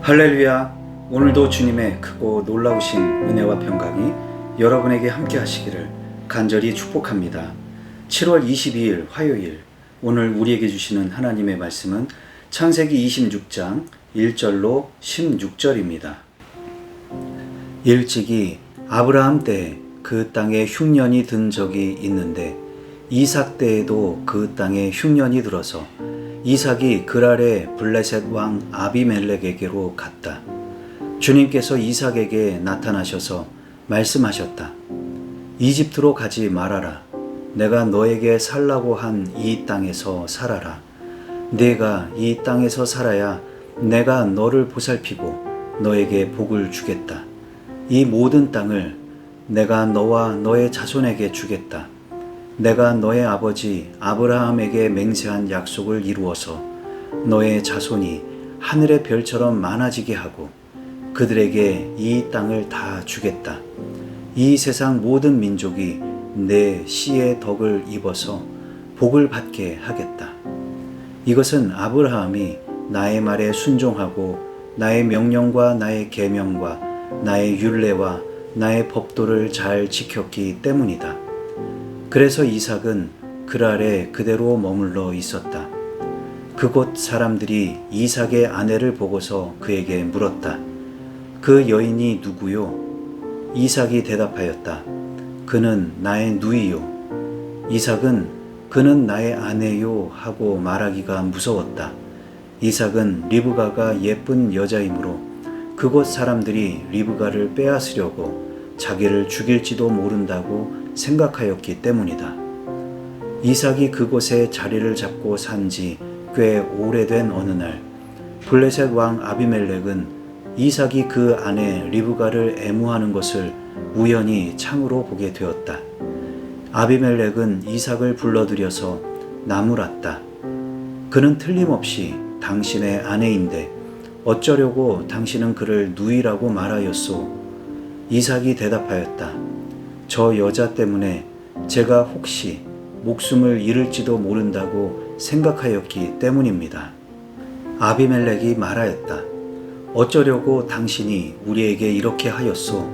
할렐루야. 오늘도 주님의 크고 놀라우신 은혜와 평강이 여러분에게 함께 하시기를 간절히 축복합니다. 7월 22일 화요일, 오늘 우리에게 주시는 하나님의 말씀은 창세기 26장 1절로 16절입니다. 일찍이 아브라함 때 그 땅에 흉년이 든 적이 있는데 이삭 때에도 그 땅에 흉년이 들어서 이삭이 그랄의 블레셋 왕 아비멜렉에게로 갔다. 주님께서 이삭에게 나타나셔서 말씀하셨다. 이집트로 가지 말아라. 내가 너에게 살라고 한 이 땅에서 살아라. 네가 이 땅에서 살아야 내가 너를 보살피고 너에게 복을 주겠다. 이 모든 땅을 내가 너와 너의 자손에게 주겠다. 내가 너의 아버지 아브라함에게 맹세한 약속을 이루어서 너의 자손이 하늘의 별처럼 많아지게 하고 그들에게 이 땅을 다 주겠다. 이 세상 모든 민족이 내 씨의 덕을 입어서 복을 받게 하겠다. 이것은 아브라함이 나의 말에 순종하고 나의 명령과 나의 계명과 나의 율례와 나의 법도를 잘 지켰기 때문이다. 그래서 이삭은 그랄에 그대로 머물러 있었다. 그곳 사람들이 이삭의 아내를 보고서 그에게 물었다. 그 여인이 누구요? 이삭이 대답하였다. 그는 나의 누이요. 이삭은 그는 나의 아내요 하고 말하기가 무서웠다. 이삭은 리브가가 예쁜 여자이므로 그곳 사람들이 리브가를 빼앗으려고 자기를 죽일지도 모른다고 생각하였기 때문이다. 이삭이 그곳에 자리를 잡고 산 지 꽤 오래된 어느 날 블레셋 왕 아비멜렉은 이삭이 그 아내 리브가를 애무하는 것을 우연히 창으로 보게 되었다. 아비멜렉은 이삭을 불러들여서 나무랐다. 그는 틀림없이 당신의 아내인데 어쩌려고 당신은 그를 누이라고 말하였소? 이삭이 대답하였다. 저 여자 때문에 제가 혹시 목숨을 잃을지도 모른다고 생각하였기 때문입니다. 아비멜렉이 말하였다. 어쩌려고 당신이 우리에게 이렇게 하였소?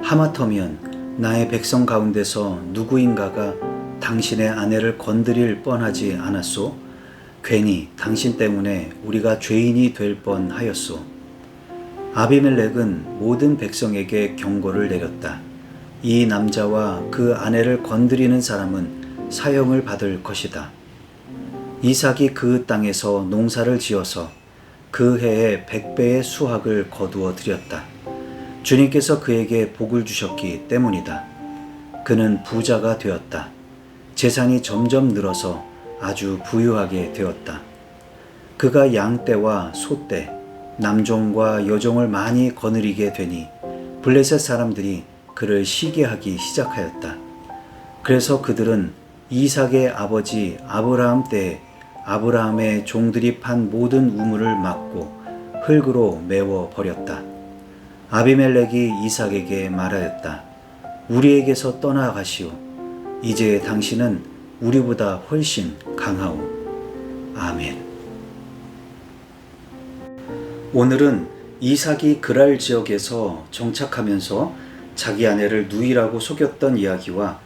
하마터면 나의 백성 가운데서 누구인가가 당신의 아내를 건드릴 뻔하지 않았소? 괜히 당신 때문에 우리가 죄인이 될 뻔하였소. 아비멜렉은 모든 백성에게 경고를 내렸다. 이 남자와 그 아내를 건드리는 사람은 사형을 받을 것이다. 이삭이 그 땅에서 농사를 지어서 그 해에 100배의 수확을 거두어 드렸다. 주님께서 그에게 복을 주셨기 때문이다. 그는 부자가 되었다. 재산이 점점 늘어서 아주 부유하게 되었다. 그가 양떼와 소떼, 남종과 여종을 많이 거느리게 되니 블레셋 사람들이 그를 시기하기 시작하였다. 그래서 그들은 이삭의 아버지 아브라함 때에 아브라함의 종들이 판 모든 우물을 막고 흙으로 메워 버렸다. 아비멜렉이 이삭에게 말하였다. 우리에게서 떠나가시오. 이제 당신은 우리보다 훨씬 강하오. 아멘. 오늘은 이삭이 그랄 지역에서 정착하면서 자기 아내를 누이라고 속였던 이야기와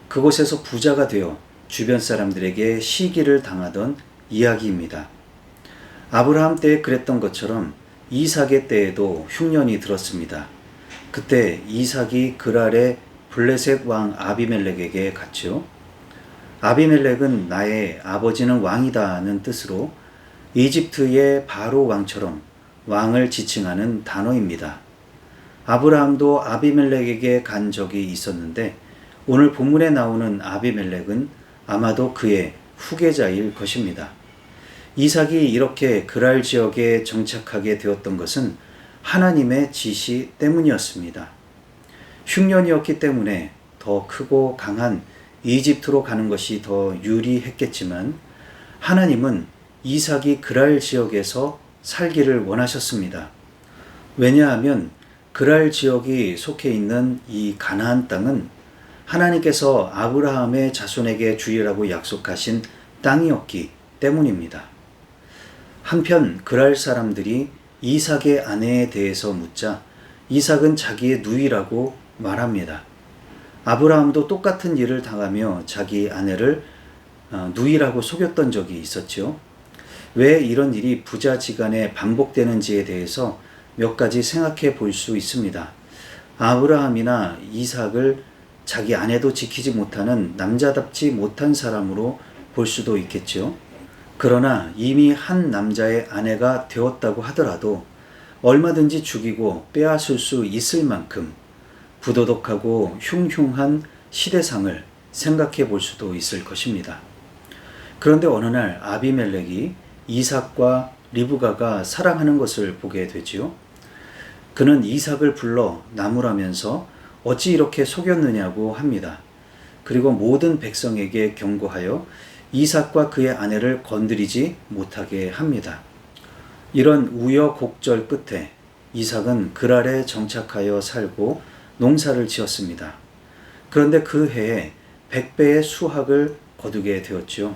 그곳에서 부자가 되어 주변 사람들에게 시기를 당하던 이야기입니다. 아브라함 때에 그랬던 것처럼 이삭의 때에도 흉년이 들었습니다. 그때 이삭이 그랄의 블레셋 왕 아비멜렉에게 갔죠. 아비멜렉은 나의 아버지는 왕이다는 뜻으로 이집트의 바로 왕처럼 왕을 지칭하는 단어입니다. 아브라함도 아비멜렉에게 간 적이 있었는데 오늘 본문에 나오는 아비멜렉은 아마도 그의 후계자일 것입니다. 이삭이 이렇게 그랄 지역에 정착하게 되었던 것은 하나님의 지시 때문이었습니다. 흉년이었기 때문에 더 크고 강한 이집트로 가는 것이 더 유리했겠지만 하나님은 이삭이 그랄 지역에서 살기를 원하셨습니다. 왜냐하면 그랄 지역이 속해 있는 이 가나안 땅은 하나님께서 아브라함의 자손에게 주리라고 약속하신 땅이었기 때문입니다. 한편 그랄 사람들이 이삭의 아내에 대해서 묻자 이삭은 자기의 누이라고 말합니다. 아브라함도 똑같은 일을 당하며 자기 아내를 누이라고 속였던 적이 있었죠. 왜 이런 일이 부자지간에 반복되는지에 대해서 몇 가지 생각해 볼 수 있습니다. 아브라함이나 이삭을 자기 아내도 지키지 못하는 남자답지 못한 사람으로 볼 수도 있겠죠. 그러나 이미 한 남자의 아내가 되었다고 하더라도 얼마든지 죽이고 빼앗을 수 있을 만큼 부도덕하고 흉흉한 시대상을 생각해 볼 수도 있을 것입니다. 그런데 어느 날 아비멜렉이 이삭과 리브가가 사랑하는 것을 보게 되지요. 그는 이삭을 불러 나무라면서 어찌 이렇게 속였느냐고 합니다. 그리고 모든 백성에게 경고하여 이삭과 그의 아내를 건드리지 못하게 합니다. 이런 우여곡절 끝에 이삭은 그랄에 정착하여 살고 농사를 지었습니다. 그런데 그 해에 100배의 수확을 거두게 되었죠.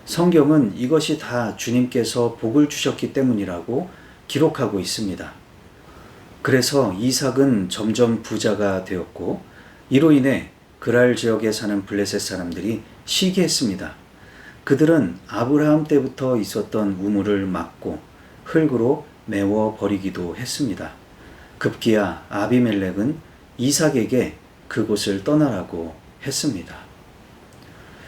성경은 이것이 다 주님께서 복을 주셨기 때문이라고 기록하고 있습니다. 그래서 이삭은 점점 부자가 되었고 이로 인해 그랄 지역에 사는 블레셋 사람들이 시기했습니다. 그들은 아브라함 때부터 있었던 우물을 막고 흙으로 메워 버리기도 했습니다. 급기야 아비멜렉은 이삭에게 그곳을 떠나라고 했습니다.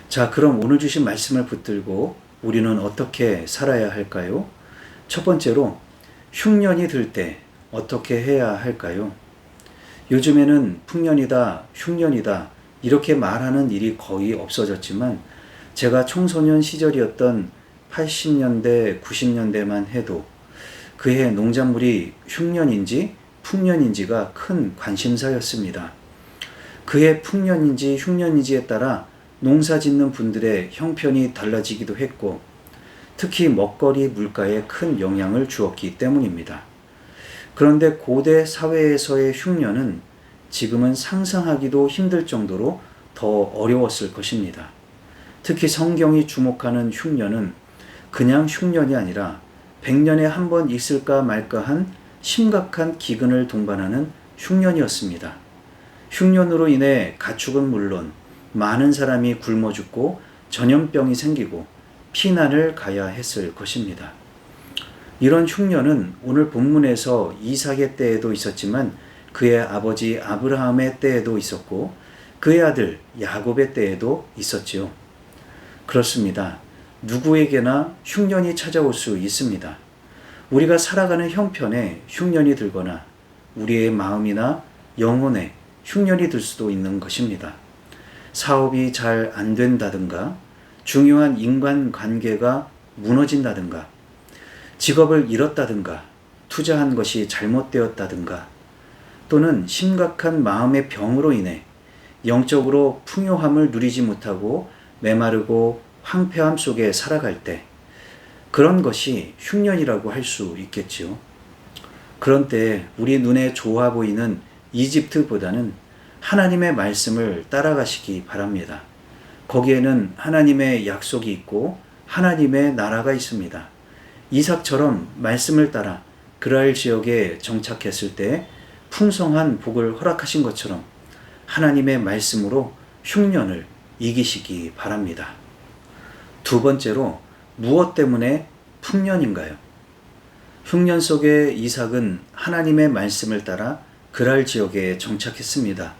자, 그럼 오늘 주신 말씀을 붙들고 우리는 어떻게 살아야 할까요? 첫 번째로 흉년이 들 때 어떻게 해야 할까요? 요즘에는 풍년이다, 흉년이다 이렇게 말하는 일이 거의 없어졌지만 제가 청소년 시절이었던 80년대, 90년대만 해도 그해 농작물이 흉년인지 풍년인지가 큰 관심사였습니다. 그해 풍년인지 흉년인지에 따라 농사 짓는 분들의 형편이 달라지기도 했고 특히 먹거리 물가에 큰 영향을 주었기 때문입니다. 그런데 고대 사회에서의 흉년은 지금은 상상하기도 힘들 정도로 더 어려웠을 것입니다. 특히 성경이 주목하는 흉년은 그냥 흉년이 아니라 100년에 한 번 있을까 말까 한 심각한 기근을 동반하는 흉년이었습니다. 흉년으로 인해 가축은 물론 많은 사람이 굶어 죽고 전염병이 생기고 피난을 가야 했을 것입니다. 이런 흉년은 오늘 본문에서 이삭의 때에도 있었지만 그의 아버지 아브라함의 때에도 있었고 그의 아들 야곱의 때에도 있었지요. 그렇습니다. 누구에게나 흉년이 찾아올 수 있습니다. 우리가 살아가는 형편에 흉년이 들거나 우리의 마음이나 영혼에 흉년이 들 수도 있는 것입니다. 사업이 잘 안 된다든가 중요한 인간관계가 무너진다든가 직업을 잃었다든가 투자한 것이 잘못되었다든가 또는 심각한 마음의 병으로 인해 영적으로 풍요함을 누리지 못하고 메마르고 황폐함 속에 살아갈 때 그런 것이 흉년이라고 할 수 있겠지요. 그런 때 우리 눈에 좋아 보이는 이집트보다는 하나님의 말씀을 따라가시기 바랍니다. 거기에는 하나님의 약속이 있고 하나님의 나라가 있습니다. 이삭처럼 말씀을 따라 그랄 지역에 정착했을 때 풍성한 복을 허락하신 것처럼 하나님의 말씀으로 흉년을 이기시기 바랍니다. 두 번째로 무엇 때문에 풍년인가요? 흉년 속에 이삭은 하나님의 말씀을 따라 그랄 지역에 정착했습니다.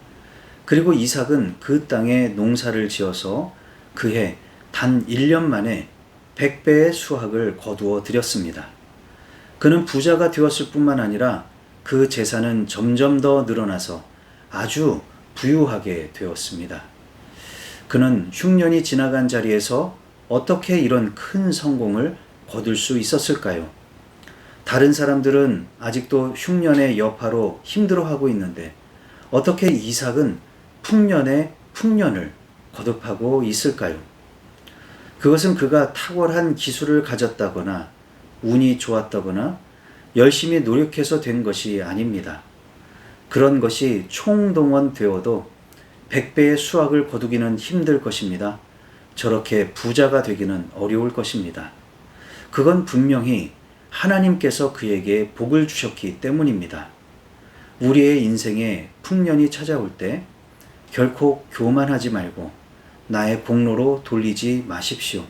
그리고 이삭은 그 땅에 농사를 지어서 그해 단 1년 만에 100배의 수확을 거두어 드렸습니다. 그는 부자가 되었을 뿐만 아니라 그 재산은 점점 더 늘어나서 아주 부유하게 되었습니다. 그는 흉년이 지나간 자리에서 어떻게 이런 큰 성공을 거둘 수 있었을까요? 다른 사람들은 아직도 흉년의 여파로 힘들어하고 있는데 어떻게 이삭은 풍년의 풍년을 거듭하고 있을까요? 그것은 그가 탁월한 기술을 가졌다거나 운이 좋았다거나 열심히 노력해서 된 것이 아닙니다. 그런 것이 총동원되어도 100배의 수확을 거두기는 힘들 것입니다. 저렇게 부자가 되기는 어려울 것입니다. 그건 분명히 하나님께서 그에게 복을 주셨기 때문입니다. 우리의 인생에 풍년이 찾아올 때 결코 교만하지 말고 나의 공로로 돌리지 마십시오.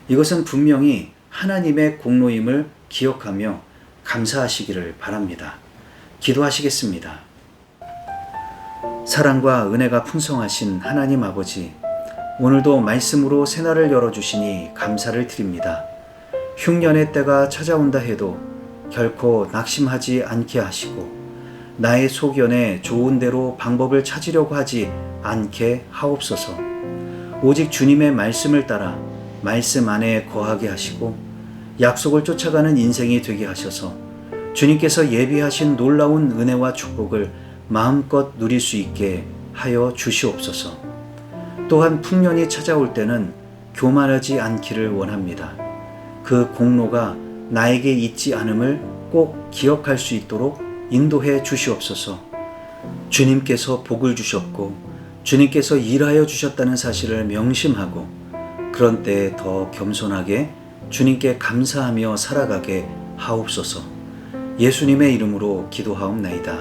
이것은 분명히 하나님의 공로임을 기억하며 감사하시기를 바랍니다. 기도하시겠습니다. 사랑과 은혜가 풍성하신 하나님 아버지, 오늘도 말씀으로 새날을 열어주시니 감사를 드립니다. 흉년의 때가 찾아온다 해도 결코 낙심하지 않게 하시고 나의 소견에 좋은 대로 방법을 찾으려고 하지 않게 하옵소서. 오직 주님의 말씀을 따라 말씀 안에 거하게 하시고 약속을 쫓아가는 인생이 되게 하셔서 주님께서 예비하신 놀라운 은혜와 축복을 마음껏 누릴 수 있게 하여 주시옵소서. 또한 풍년이 찾아올 때는 교만하지 않기를 원합니다. 그 공로가 나에게 있지 않음을 꼭 기억할 수 있도록 인도해 주시옵소서. 주님께서 복을 주셨고 주님께서 일하여 주셨다는 사실을 명심하고 그런 때에 더 겸손하게 주님께 감사하며 살아가게 하옵소서. 예수님의 이름으로 기도하옵나이다.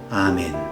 아멘.